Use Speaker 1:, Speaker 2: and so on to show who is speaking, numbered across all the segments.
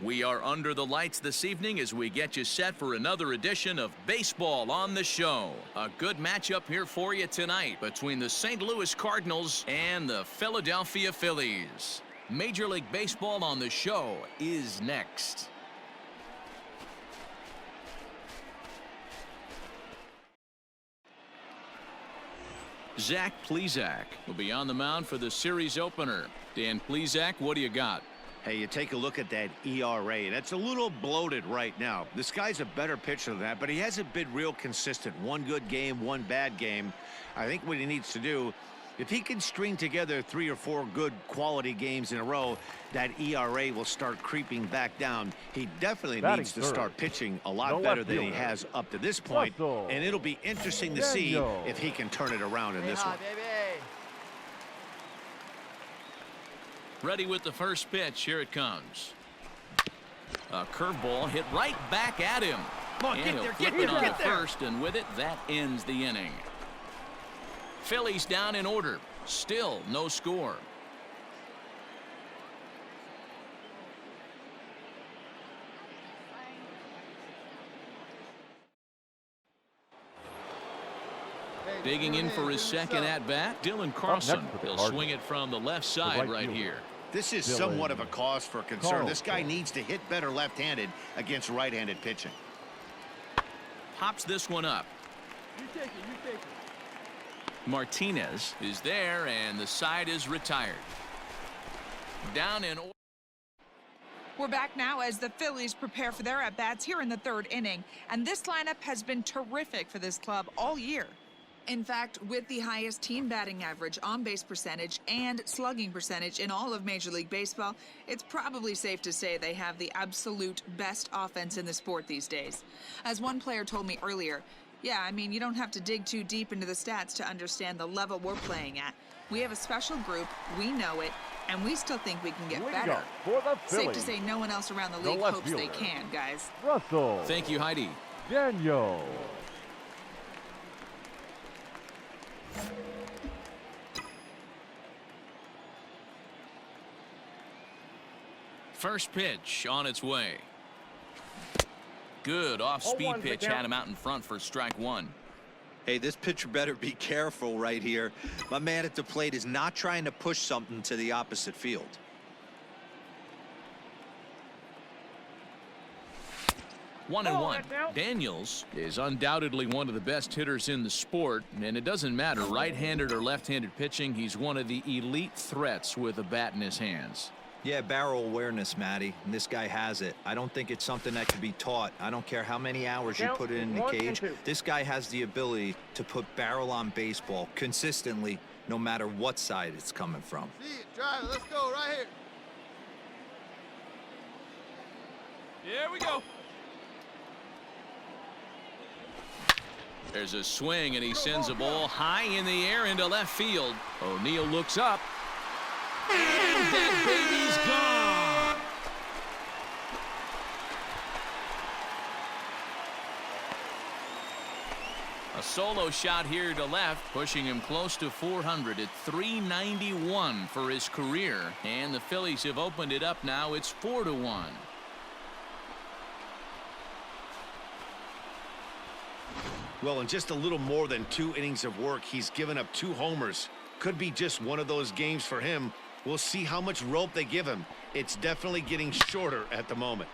Speaker 1: We are under the lights this evening as we get you set for another edition of Baseball on the Show. A good matchup here for you tonight between the St. Louis Cardinals and the Philadelphia Phillies. Major League Baseball on the Show is next. Zach Plesac will be on the mound for the series opener. Dan Plesac, what do you got?
Speaker 2: Hey, you take a look at that ERA. That's a little bloated right now. This guy's a better pitcher than that, but he hasn't been real consistent. One good game, one bad game. I think what he needs to do, if he can string together 3 or 4 good quality games in a row, that ERA will start creeping back down. He definitely needs to start pitching a lot better than he has up to this point, and it'll be interesting to see if he can turn it around in this one.
Speaker 1: Ready with the first pitch. Here it comes. A curveball hit right back at him.
Speaker 3: Come on,
Speaker 1: and he'll flip it on first, and with it, that ends the inning. Phillies down in order. Still no score. Digging in for his second at-bat, Dylan Carlson. He'll swing it from the left side right here.
Speaker 2: This is somewhat of a cause for concern. This guy needs to hit better left-handed against right-handed pitching.
Speaker 1: Pops this one up.
Speaker 3: You take it.
Speaker 1: Martinez is there, and the side is retired. Down in order.
Speaker 4: We're back now as the Phillies prepare for their at-bats here in the third inning. And this lineup has been terrific for this club all year. In fact, with the highest team batting average, on-base percentage, and slugging percentage in all of Major League Baseball, it's probably safe to say they have the absolute best offense in the sport these days. As one player told me earlier, yeah, I mean, you don't have to dig too deep into the stats to understand the level we're playing at. We have a special group, we know it, and we still think we can get better. Safe to say no one else around the league hopes they can, guys.
Speaker 5: Russell.
Speaker 1: Thank you, Heidi.
Speaker 5: Daniel.
Speaker 1: First pitch on its way. Good off-speed pitch had him out in front for strike one.
Speaker 6: Hey, this pitcher better be careful right here. My man at the plate is not trying to push something to the opposite field.
Speaker 1: 1-1. Daniels is undoubtedly one of the best hitters in the sport, and it doesn't matter right-handed or left-handed pitching. He's one of the elite threats with a bat in his hands.
Speaker 6: Yeah, barrel awareness, Matty, and this guy has it. I don't think it's something that can be taught. I don't care how many hours you put it in the cage. This guy has the ability to put barrel on baseball consistently, no matter what side it's coming from.
Speaker 3: See it, drive it. Let's go right here. Here we go.
Speaker 1: There's a swing, and he sends a ball high in the air into left field. O'Neill looks up. And that baby's gone. A solo shot here to left, pushing him close to 400 at 391 for his career. And the Phillies have opened it up now. It's 4-1.
Speaker 2: Well, in just a little more than 2 innings of work, he's given up 2 homers. Could be just one of those games for him. We'll see how much rope they give him. It's definitely getting shorter at the moment.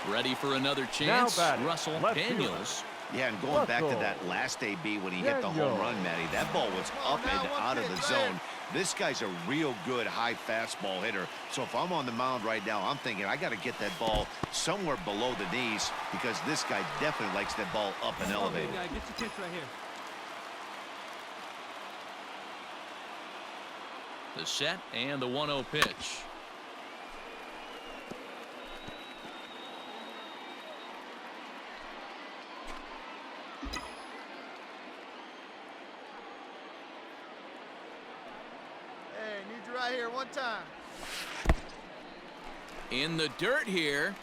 Speaker 1: Ready for another chance. Russell Daniels.
Speaker 2: Yeah, and going back to that last AB when he hit the home run, Matty, that ball was up and out of the zone. This guy's a real good high fastball hitter. So if I'm on the mound right now, I'm thinking I got to get that ball somewhere below the knees because this guy definitely likes that ball up and elevated.
Speaker 3: Get your pitch right here.
Speaker 1: The set and the 1-0 pitch.
Speaker 3: Right here, one time.
Speaker 1: In the dirt here.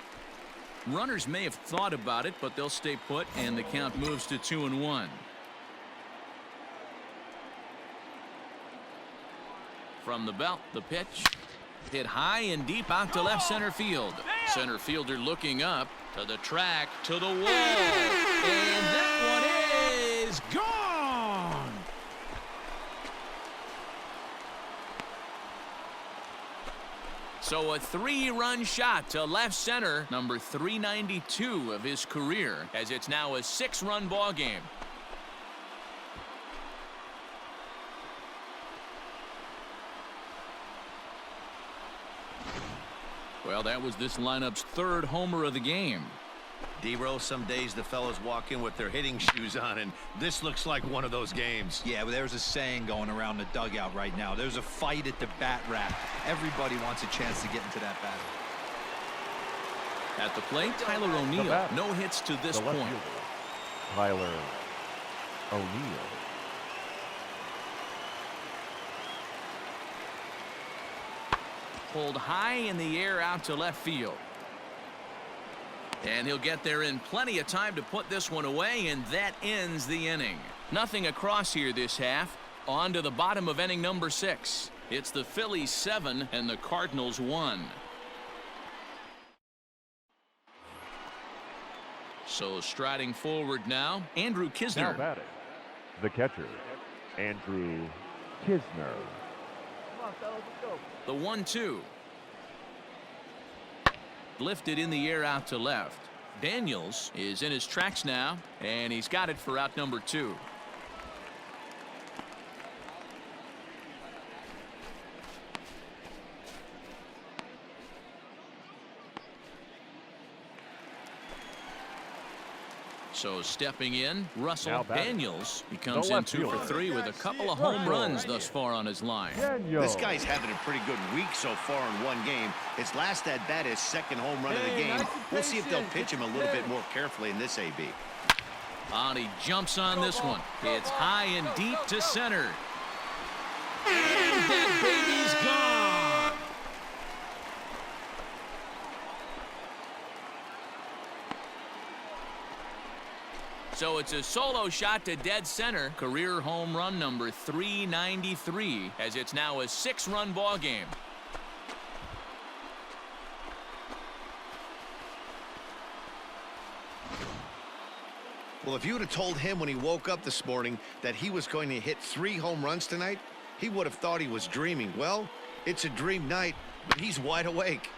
Speaker 1: Runners may have thought about it, but they'll stay put, and the count moves to 2-1. From the belt, the pitch. Hit high and deep out to left center field. Center fielder looking up to the track, to the wall. And that one is gone. So a 3-run shot to left center, number 392 of his career, as it's now a 6-run ball game. Well, that was this lineup's 3rd homer of the game.
Speaker 2: D-Row, some days the fellas walk in with their hitting shoes on, and this looks like one of those games.
Speaker 6: Yeah, but there's a saying going around the dugout right now. There's a fight at the bat rack. Everybody wants a chance to get into that battle.
Speaker 1: At the plate, Tyler O'Neill. No hits to this point.
Speaker 5: Tyler O'Neill.
Speaker 1: Pulled high in the air out to left field. And he'll get there in plenty of time to put this one away, and that ends the inning. Nothing across here this half. On to the bottom of inning number 6. It's the Phillies 7 and the Cardinals 1. So striding forward now, Andrew Kisner.
Speaker 5: Now batting, the catcher, Andrew Kisner.
Speaker 3: Come on, fellas, let's go.
Speaker 1: The 1-2. Lifted in the air out to left. Daniels is in his tracks now, and he's got it for out number 2. So stepping in, Russell Daniels. He comes in 2 for 3 with a couple of home runs thus far on his line.
Speaker 2: This guy's having a pretty good week so far in one game. His last at bat, his 2nd home run of the game. We'll see if they'll pitch him a little bit more carefully in this AB.
Speaker 1: And he jumps on this one. It's high and deep to center. And that baby's gone. So it's a solo shot to dead center. Career home run number 393, as it's now a 6-run ball game.
Speaker 2: Well, if you would have told him when he woke up this morning that he was going to hit 3 home runs tonight, he would have thought he was dreaming. Well, it's a dream night, but he's wide awake.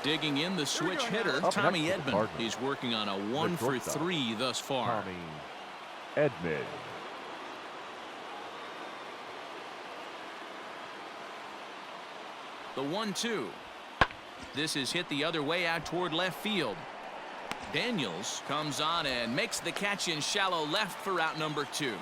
Speaker 1: Digging in the switch hitter, Tommy Edman. He's working on a 1 for 3 thus far.
Speaker 5: Tommy Edman.
Speaker 1: The 1-2. This is hit the other way out toward left field. Daniels comes on and makes the catch in shallow left for out number 2.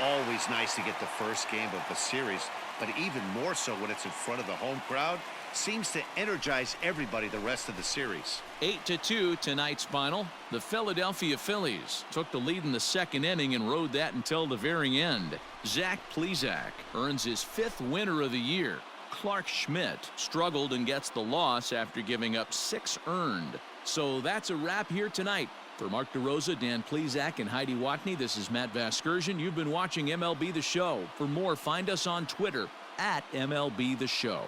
Speaker 2: Always nice to get the first game of the series, but even more so when it's in front of the home crowd. Seems to energize everybody the rest of the series.
Speaker 1: 8-2 tonight's final. The Philadelphia Phillies took the lead in the 2nd inning and rode that until the very end. Zach Plesac earns his 5th winner of the year. Clark Schmidt struggled and gets the loss after giving up 6 earned. So that's a wrap here tonight. For Mark DeRosa, Dan Plesac, and Heidi Watney, this is Matt Vasgersian. You've been watching MLB The Show. For more, find us on Twitter at MLB The Show.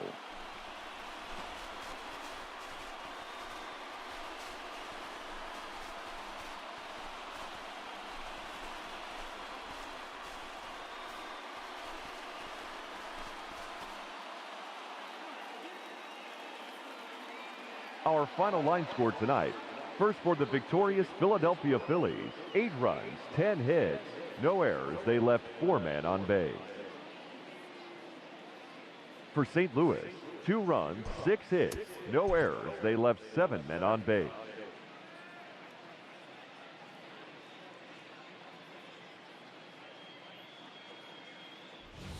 Speaker 5: Our final line score tonight. First for the victorious Philadelphia Phillies, 8 runs, 10 hits, no errors. They left 4 men on base. For St. Louis, 2 runs, 6 hits, no errors. They left 7 men on base.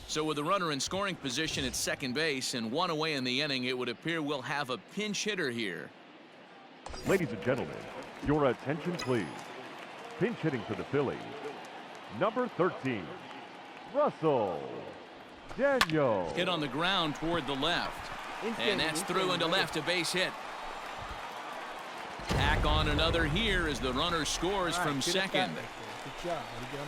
Speaker 1: So with a runner in scoring position at second base and 1 away in the inning, it would appear we'll have a pinch hitter here.
Speaker 5: Ladies and gentlemen, your attention please. Pinch hitting for the Phillies, Number 13, Russell Daniel.
Speaker 1: Hit on the ground toward the left. And that's through into left, a base hit. Tack on another here as the runner scores from second.
Speaker 3: Good job.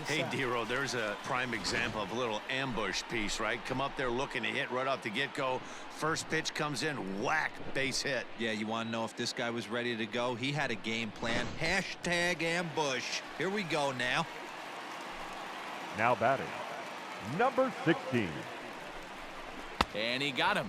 Speaker 2: Hey, Dero, there's a prime example of a little ambush piece, right? Come up there looking to hit right off the get-go. First pitch comes in, whack, base hit.
Speaker 6: Yeah, you want to know if this guy was ready to go? He had a game plan. Hashtag ambush. Here we go now.
Speaker 5: Now batting, number 16.
Speaker 1: And he got him.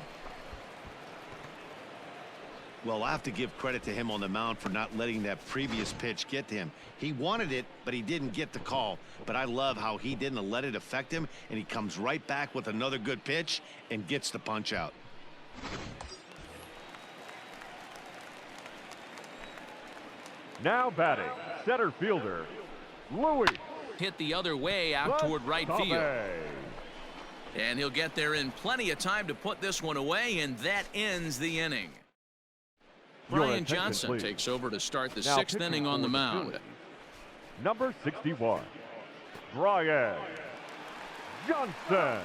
Speaker 2: Well, I have to give credit to him on the mound for not letting that previous pitch get to him. He wanted it, but he didn't get the call. But I love how he didn't let it affect him, and he comes right back with another good pitch and gets the punch out.
Speaker 5: Now batting, center fielder, Louis.
Speaker 1: Hit the other way out toward right field. And he'll get there in plenty of time to put this one away, and that ends the inning. Brian Johnson
Speaker 5: please.
Speaker 1: takes over to start the
Speaker 5: Now
Speaker 1: sixth inning on the mound.
Speaker 5: Phillies, number 61, Brian Johnson.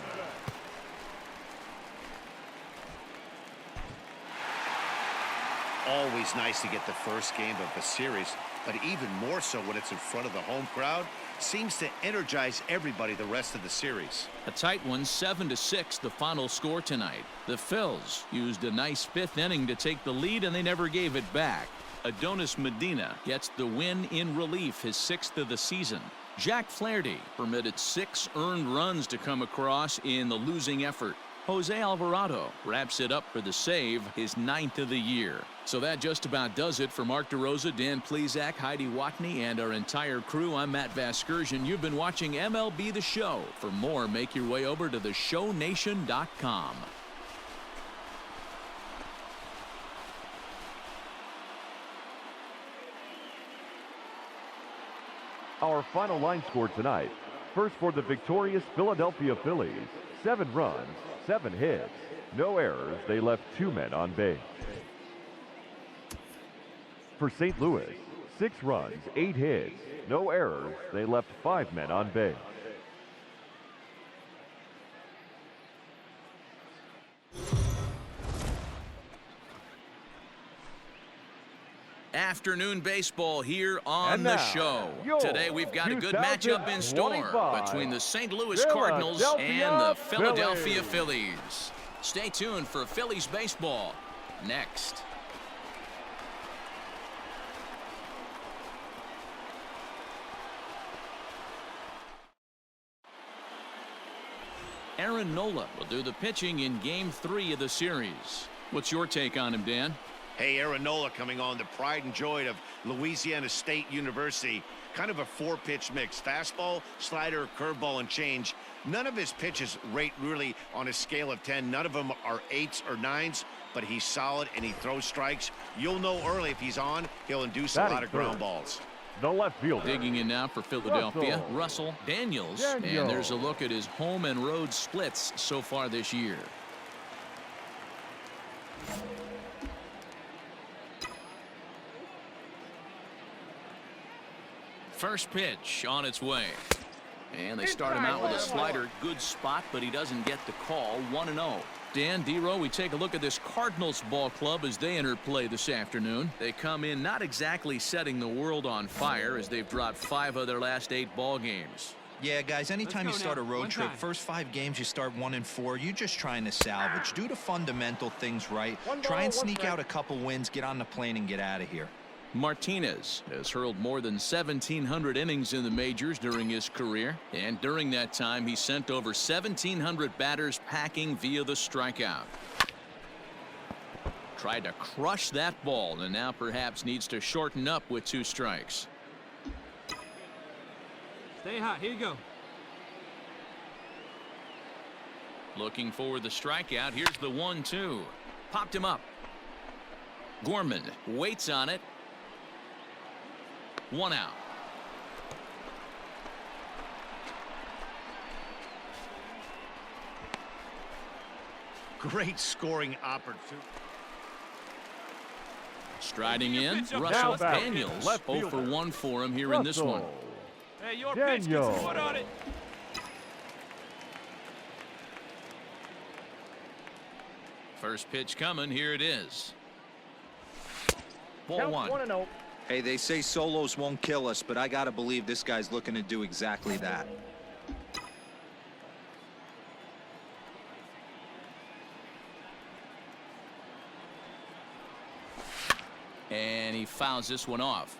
Speaker 2: Always nice to get the first game of a series, but even more so when it's in front of the home crowd. Seems to energize everybody the rest of the series.
Speaker 1: A tight one, 7-6, the final score tonight. The Phils used a nice fifth inning to take the lead, and they never gave it back. Adonis Medina gets the win in relief, his 6th of the season. Jack Flaherty permitted 6 earned runs to come across in the losing effort. Jose Alvarado wraps it up for the save, his 9th of the year. So that just about does it for Mark DeRosa, Dan Plesac, Heidi Watney, and our entire crew. I'm Matt Vasgersian. You've been watching MLB The Show. For more, make your way over to theshownation.com.
Speaker 5: Our final line score tonight. First for the victorious Philadelphia Phillies, 7 runs, 7 hits, no errors. They left 2 men on base. For St. Louis, 6 runs, 8 hits, no errors. They left 5 men on base.
Speaker 1: Afternoon baseball here on the show. Today we've got a good matchup in store between the St. Louis Cardinals and the Philadelphia Phillies. Stay tuned for Phillies baseball next. Aaron Nola will do the pitching in Game 3 of the series. What's your take on him, Dan?
Speaker 2: Hey, Aaron Nola coming on, the pride and joy of Louisiana State University. Kind of a 4-pitch mix. Fastball, slider, curveball, and change. None of his pitches rate really on a scale of 10. None of them are 8s or 9s, but he's solid and he throws strikes. You'll know early if he's on, he'll induce a lot of ground balls.
Speaker 5: The left fielder.
Speaker 1: Digging in now for Philadelphia, Russell Daniels. And there's a look at his home and road splits so far this year. First pitch on its way. And they start him out with a slider. Good spot, but he doesn't get the call. 1-0. Dan, D-Row, we take a look at this Cardinals ball club as they enter play this afternoon. They come in not exactly setting the world on fire as they've dropped 5 of their last 8 ball games.
Speaker 6: Yeah, guys, anytime you start a road trip, first 5 games you start 1-4, you're just trying to salvage. Do the fundamental things right. Try and sneak out a couple wins, get on the plane, and get out of here.
Speaker 1: Martinez has hurled more than 1,700 innings in the majors during his career, and during that time he sent over 1,700 batters packing via the strikeout. Tried to crush that ball and now perhaps needs to shorten up with 2 strikes.
Speaker 3: Stay hot. Here you go.
Speaker 1: Looking for the strikeout. Here's the 1-2. Popped him up. Gorman waits on it. 1 out.
Speaker 2: Great scoring opportunity.
Speaker 1: Striding in, Russell Daniels. 0 for 1 for him here in this one.
Speaker 3: Hey, your pitch, get some wood on it.
Speaker 1: First pitch coming. Here it is. Ball one.
Speaker 3: 1-0.
Speaker 6: Hey, they say solos won't kill us, but I got to believe this guy's looking to do exactly that.
Speaker 1: And he fouls this one off.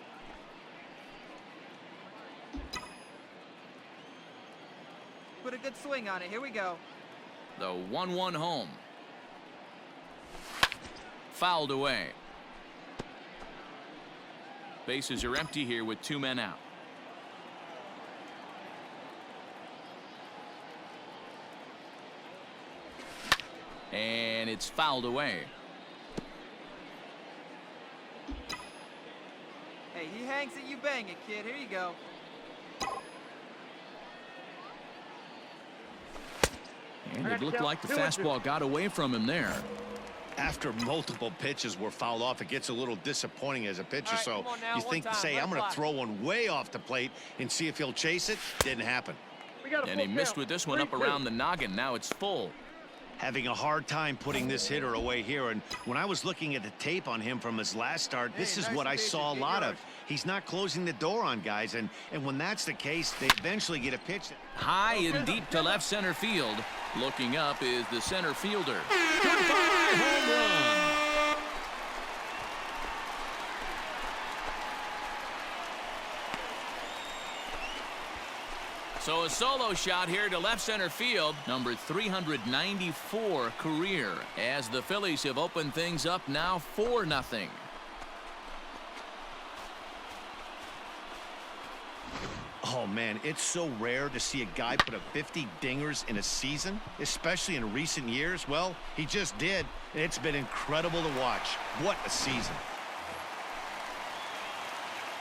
Speaker 7: Put a good swing on it. Here we go.
Speaker 1: The 1-1 home. Fouled away. Bases are empty here with 2 men out. And it's fouled away.
Speaker 7: Hey, he hangs it, you bang it, kid. Here you go.
Speaker 1: And it looked like the fastball got away from him there.
Speaker 2: After multiple pitches were fouled off, it gets a little disappointing as a pitcher.
Speaker 3: All right,
Speaker 2: So
Speaker 3: come on now,
Speaker 2: you
Speaker 3: one
Speaker 2: think,
Speaker 3: time,
Speaker 2: say,
Speaker 3: let
Speaker 2: I'm
Speaker 3: it
Speaker 2: going to
Speaker 3: fly.
Speaker 2: throw one way off the plate and see if he'll chase it. Didn't happen.
Speaker 3: We got a
Speaker 1: And he
Speaker 3: full
Speaker 1: missed
Speaker 3: count.
Speaker 1: with this one up
Speaker 3: 3-2.
Speaker 1: around the noggin. Now it's full.
Speaker 2: Having a hard time putting this hitter away here. And when I was looking at the tape on him from his last start, this is
Speaker 7: nice
Speaker 2: what I
Speaker 7: evasion.
Speaker 2: saw a
Speaker 7: Get
Speaker 2: lot
Speaker 7: yours.
Speaker 2: of. He's not closing the door on guys. And when that's the case, they eventually get a pitch.
Speaker 1: High and deep to left center field. Looking up is the center fielder. Goodbye, home run. So a solo shot here to left center field, number 394 career, as the Phillies have opened things up now 4-0.
Speaker 2: Oh, man, it's so rare to see a guy put up 50 dingers in a season, especially in recent years. Well, he just did, and it's been incredible to watch. What a season.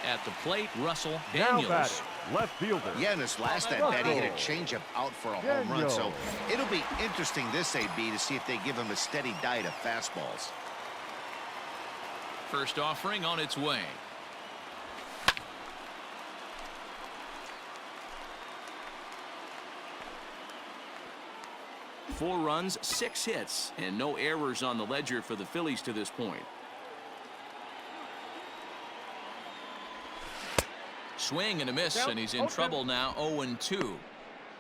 Speaker 1: At the plate, Russell
Speaker 5: Now
Speaker 1: Daniels.
Speaker 5: batting, left fielder.
Speaker 2: Yeah, in his last at bat, he hit a changeup out for a home run. So it'll be interesting this AB to see if they give him a steady diet of fastballs.
Speaker 1: First offering on its way. Four runs, 6 hits, and no errors on the ledger for the Phillies to this point. Swing and a miss, and he's in trouble now. 0-2.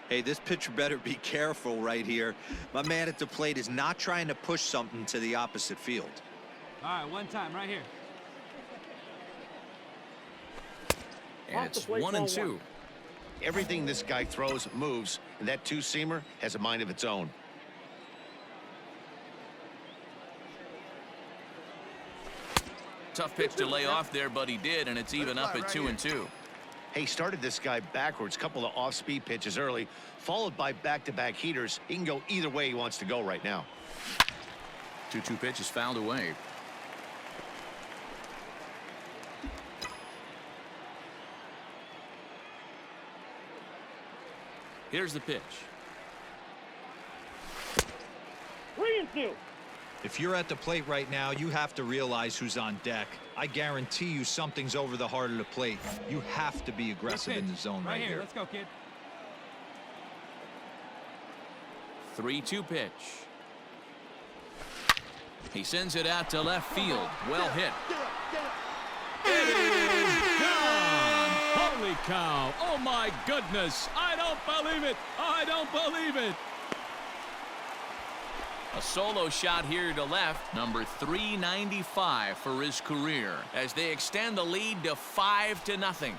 Speaker 6: Hey, this pitcher better be careful right here. My man at the plate is not trying to push something to the opposite field.
Speaker 3: All right, one time right here.
Speaker 1: And it's 1-2.
Speaker 2: Everything this guy throws moves, and that two-seamer has a mind of its own.
Speaker 1: Tough pitch to lay off there, but he did, and it's even up at 2-2.
Speaker 2: Hey, started this guy backwards, couple of off-speed pitches early, followed by back-to-back heaters. He can go either way he wants to go right now.
Speaker 1: 2-2 pitch is fouled away. Here's the pitch.
Speaker 3: 3-2.
Speaker 6: If you're at the plate right now, you have to realize who's on deck. I guarantee you something's over the heart of the plate. You have to be aggressive in the zone right here.
Speaker 3: Let's go, kid.
Speaker 1: 3-2 pitch. He sends it out to left field. Well hit. It is gone. Holy cow. Oh, my goodness. I don't believe it. I don't believe it. A solo shot here to left, number 395 for his career, as they extend the lead to 5-0.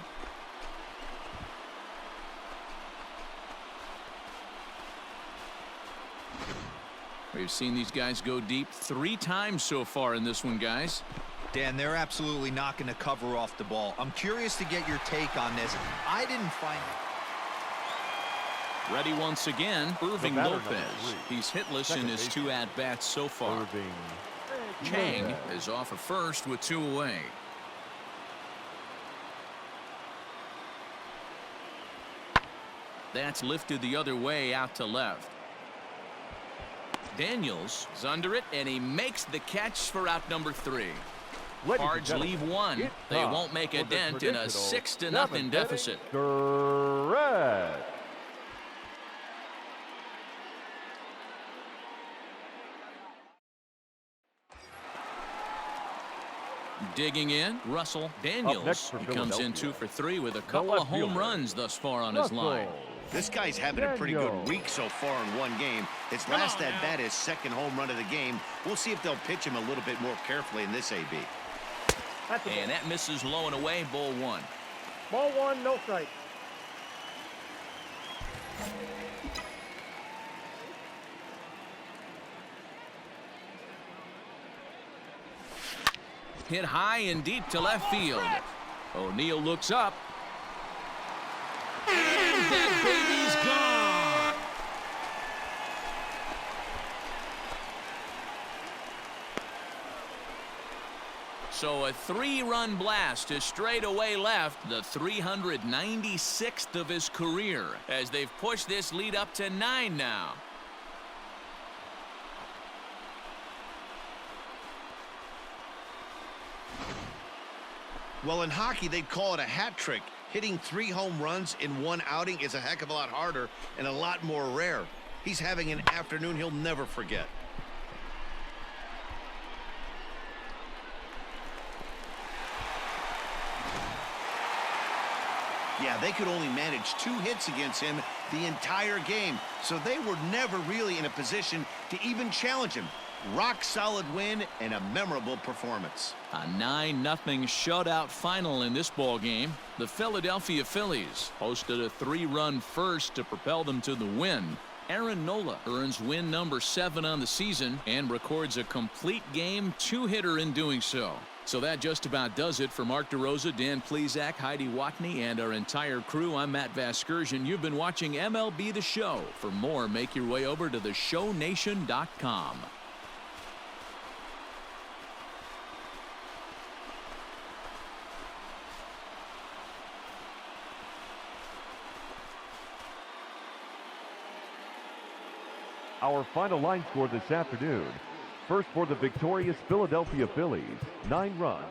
Speaker 1: We've seen these guys go deep 3 times so far in this one, guys.
Speaker 6: Dan, they're absolutely not going to cover off the ball. I'm curious to get your take on this. I didn't find
Speaker 1: Ready once again, Irving
Speaker 5: batter,
Speaker 1: Lopez.
Speaker 5: number 3.
Speaker 1: He's hitless
Speaker 5: Second
Speaker 1: in his
Speaker 5: baseman.
Speaker 1: 2 at-bats so far.
Speaker 5: Irving
Speaker 1: Chang
Speaker 5: Lopez.
Speaker 1: is off at first with 2 away. That's lifted the other way out to left. Daniels is under it, and he makes the catch for out number 3.
Speaker 5: Ladies and
Speaker 1: Cards
Speaker 5: gentlemen,
Speaker 1: leave 1.
Speaker 5: it's
Speaker 1: They
Speaker 5: time
Speaker 1: won't make a
Speaker 5: for the
Speaker 1: dent in a
Speaker 5: traditional
Speaker 1: 6-0
Speaker 5: seventh
Speaker 1: deficit.
Speaker 5: inning Red.
Speaker 1: Digging in, Russell
Speaker 5: Up
Speaker 1: Daniels.
Speaker 5: next for
Speaker 1: He comes in
Speaker 5: Philadelphia,
Speaker 1: 2 for 3 with a couple
Speaker 5: left
Speaker 1: of home
Speaker 5: fielder,
Speaker 1: runs thus far on his line.
Speaker 5: Russell.
Speaker 2: This guy's having a pretty good week so far in one game. His last at bat, his second home run of the game. We'll see if they'll pitch him a little bit more carefully in this AB.
Speaker 1: And that misses low and away, ball 1.
Speaker 3: Ball 1, no strike.
Speaker 1: Hit high and deep to left field. O'Neill looks up. And that baby's gone. So a 3-run blast to straightaway left, the 396th of his career, as they've pushed this lead up to 9 now.
Speaker 2: Well, in hockey, they'd call it a hat trick. Hitting 3 home runs in one outing is a heck of a lot harder and a lot more rare. He's having an afternoon he'll never forget. Yeah, they could only manage 2 hits against him the entire game, so they were never really in a position to even challenge him. Rock solid win and a memorable performance.
Speaker 1: A 9-0 shutout final in this ball game. The Philadelphia Phillies posted a 3-run first to propel them to the win. Aaron Nola earns win number 7 on the season and records a complete game 2-hitter in doing so. So that just about does it for Mark DeRosa, Dan Plesac, Heidi Watney, and our entire crew. I'm Matt Vasgersian. You've been watching MLB The Show. For more, make your way over to theshownation.com.
Speaker 5: Our final line score this afternoon. First for the victorious Philadelphia Phillies, 9 runs,